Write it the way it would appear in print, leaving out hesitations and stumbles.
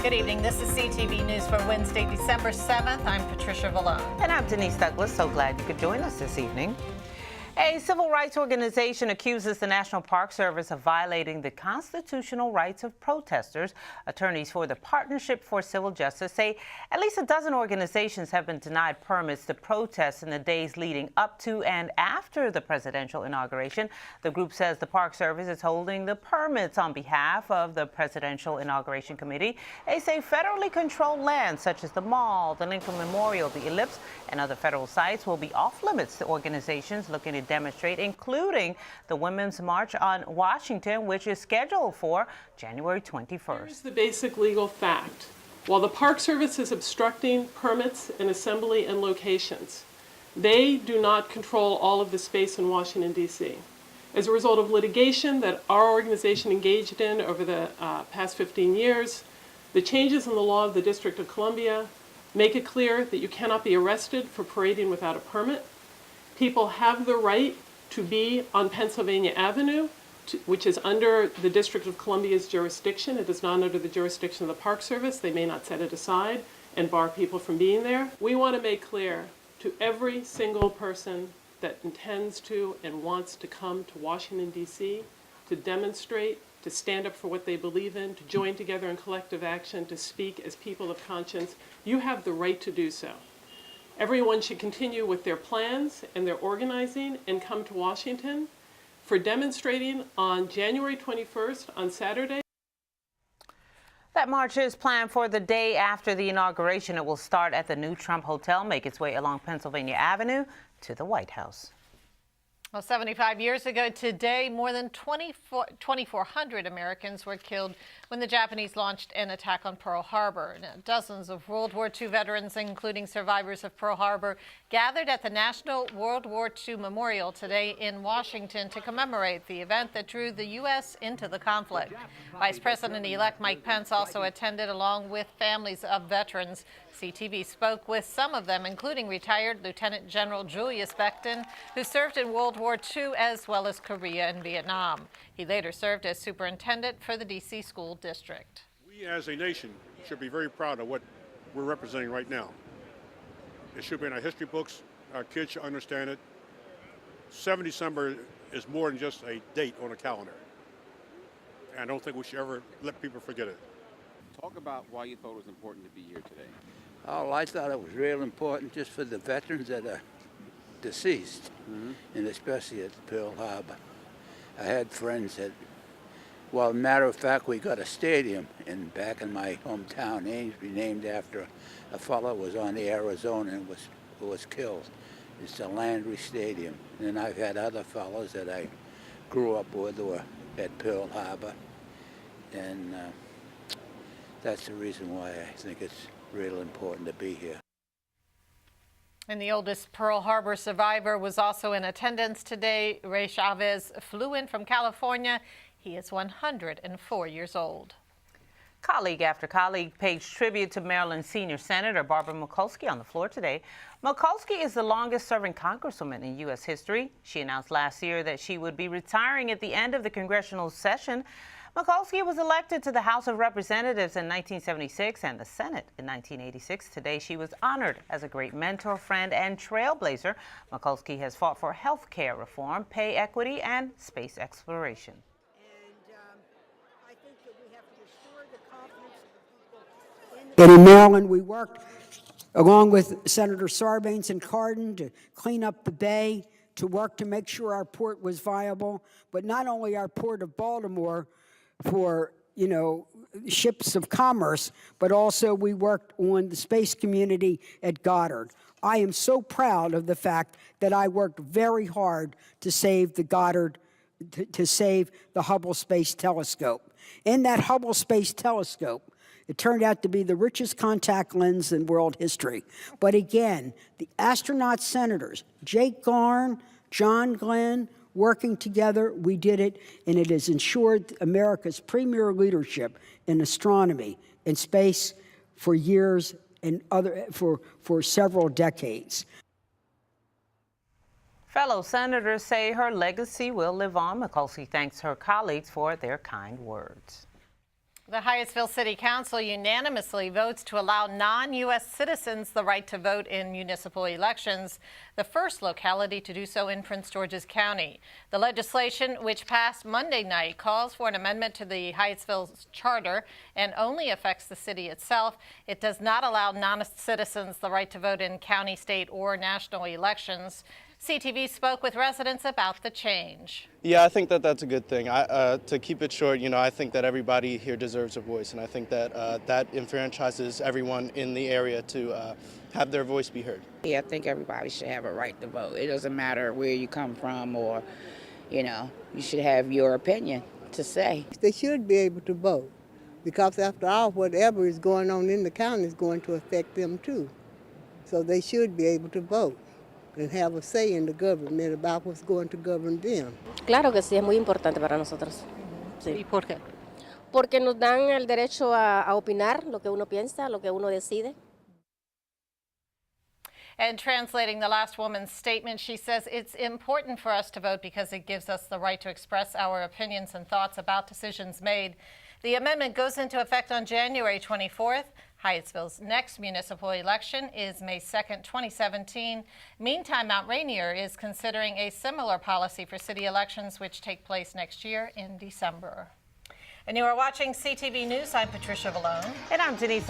Good evening. This is CTV News for Wednesday, December 7th. I'm Patricia Vallone. And I'm Denise Douglas. So glad you could join us this evening. A civil rights organization accuses the National Park Service of violating the constitutional rights of protesters. Attorneys for the Partnership for Civil Justice say at least a dozen organizations have been denied permits to protest in the days leading up to and after the presidential inauguration. The group says the Park Service is holding the permits on behalf of the Presidential Inauguration Committee. They say federally controlled lands such as the Mall, the Lincoln Memorial, the Ellipse, and other federal sites will be off limits to organizations looking to demonstrate, including the Women's March on Washington, which is scheduled for January 21st. Here's the basic legal fact. While the Park Service is obstructing permits and assembly and locations, they do not control all of the space in Washington, D.C. As a result of litigation that our organization engaged in over the past 15 years, the changes in the law of the District of Columbia make it clear that you cannot be arrested for parading without a permit. People have the right to be on Pennsylvania Avenue, which is under the District of Columbia's jurisdiction. It is not under the jurisdiction of the Park Service. They may not set it aside and bar people from being there. We want to make clear to every single person that intends to and wants to come to Washington, D.C. to demonstrate, to stand up for what they believe in, to join together in collective action, to speak as people of conscience, you have the right to do so. Everyone should continue with their plans and their organizing and come to Washington for demonstrating on January 21st on Saturday. That march is planned for the day after the inauguration. It will start at the new Trump Hotel, make its way along Pennsylvania Avenue to the White House. Well, 75 years ago today, more than 2,400 Americans were killed when the Japanese launched an attack on Pearl Harbor. Now, dozens of World War II veterans, including survivors of Pearl Harbor, gathered at the National World War II Memorial today in Washington to commemorate the event that drew the U.S. into the conflict. Vice President-elect Mike Pence also attended along with families of veterans. CTV spoke with some of them, including retired Lieutenant General Julius Becton, who served in World War II as well as Korea and Vietnam. He later served as superintendent for the D.C. School District. We as a nation should be very proud of what we're representing right now. It should be in our history books. Our kids should understand it. 7 December is more than just a date on a calendar. And I don't think we should ever let people forget it. Talk about why you thought it was important to be here today. Oh, I thought it was real important just for the veterans that are deceased, and especially at Pearl Harbor. I had friends that, well, matter of fact, we got a stadium back in my hometown, Amesbury, named after a fellow who was on the Arizona and was killed. It's the Landry Stadium. And then I've had other fellows that I grew up with who were at Pearl Harbor, and that's the reason why I think it's real important to be here. And the oldest Pearl Harbor survivor was also in attendance today. Ray Chavez flew in from California. He is 104 years old. Colleague after colleague paid tribute to Maryland Senior Senator Barbara Mikulski on the floor today. Mikulski is the longest-serving congresswoman in U.S. history. She announced last year that she would be retiring at the end of the congressional session. Mikulski was elected to the House of Representatives in 1976 and the Senate in 1986. Today, she was honored as a great mentor, friend, and trailblazer. Mikulski has fought for health care reform, pay equity, and space exploration. I think that we have to restore the confidence of the people. And in Maryland, we worked along with Senator Sarbanes and Cardin to clean up the bay, to work to make sure our port was viable, but not only our port of Baltimore for, ships of commerce, but also we worked on the space community at Goddard. I am so proud of the fact that I worked very hard to save the Goddard, to save the Hubble Space Telescope. In that Hubble Space Telescope, it turned out to be the richest contact lens in world history. But again, the astronaut senators, Jake Garn, John Glenn, working together, we did it, and it has ensured America's premier leadership in astronomy and space for years and for several decades. Fellow senators say her legacy will live on. Mikulski thanks her colleagues for their kind words. The Hyattsville City Council unanimously votes to allow non-U.S. citizens the right to vote in municipal elections, the first locality to do so in Prince George's County. The legislation, which passed Monday night, calls for an amendment to the Hyattsville Charter and only affects the city itself. It does not allow non-citizens the right to vote in county, state, or national elections. CTV spoke with residents about the change. Yeah, I think that that's a good thing. To keep it short, I think that everybody here deserves a voice, and I think that that enfranchises everyone in the area to have their voice be heard. Yeah, I think everybody should have a right to vote. It doesn't matter where you come from or, you should have your opinion to say. They should be able to vote because after all, whatever is going on in the county is going to affect them too. So they should be able to vote and have a say in the government about what's going to govern them. Claro que sí, es muy importante para nosotros. Sí. ¿Y por qué? Porque nos dan el derecho a opinar lo que uno piensa, lo que uno decide. And translating the last woman's statement, she says it's important for us to vote because it gives us the right to express our opinions and thoughts about decisions made. The amendment goes into effect on January 24th. Hyattsville's next municipal election is May 2nd, 2017. Meantime, Mount Rainier is considering a similar policy for city elections, which take place next year in December. And you are watching CTV News. I'm Patricia Vallone. And I'm Denise.